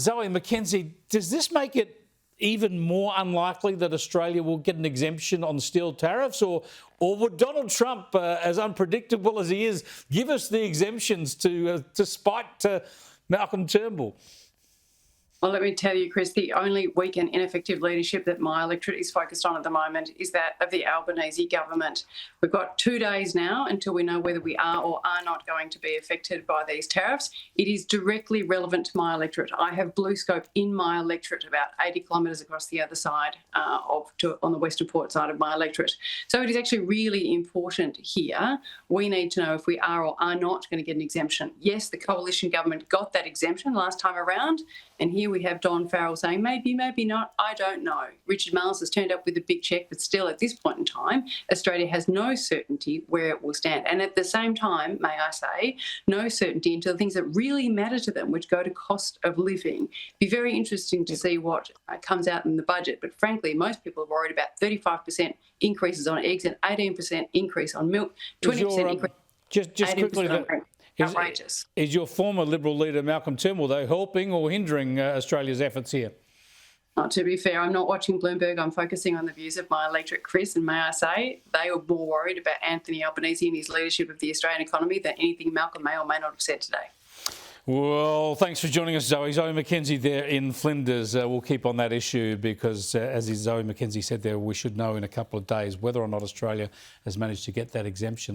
Zoe McKenzie, does this make it even more unlikely that Australia will get an exemption on steel tariffs, or would Donald Trump, as unpredictable as he is, give us the exemptions to spite Malcolm Turnbull? Well, let me tell you, Chris, the only weak and ineffective leadership that my electorate is focused on at the moment is that of the Albanese government. We've got 2 days now until we know whether we are or are not going to be affected by these tariffs. It is directly relevant to my electorate. I have blue scope in my electorate about 80 kilometres across the other side on the western port side of my electorate. So it is actually really important here. We need to know if we are or are not going to get an exemption. Yes, the coalition government got that exemption last time around, and here we have Don Farrell saying, maybe, maybe not, I don't know. Richard Marles has turned up with a big cheque, but still at this point in time, Australia has no certainty where it will stand. And at the same time, may I say, no certainty into the things that really matter to them, which go to cost of living. Be very interesting to see what comes out in the budget. But frankly, most people are worried about 35% increases on eggs and 18% increase on milk, 20% increase. Just quickly, outrageous. Is your former Liberal leader Malcolm Turnbull, though, helping or hindering Australia's efforts here? To be fair, I'm not watching Bloomberg. I'm focusing on the views of my electorate, Chris, and may I say, they were more worried about Anthony Albanese and his leadership of the Australian economy than anything Malcolm may or may not have said today. Well, thanks for joining us, Zoe. Zoe McKenzie there in Flinders. We'll keep on that issue because, as Zoe McKenzie said there, we should know in a couple of days whether or not Australia has managed to get that exemption.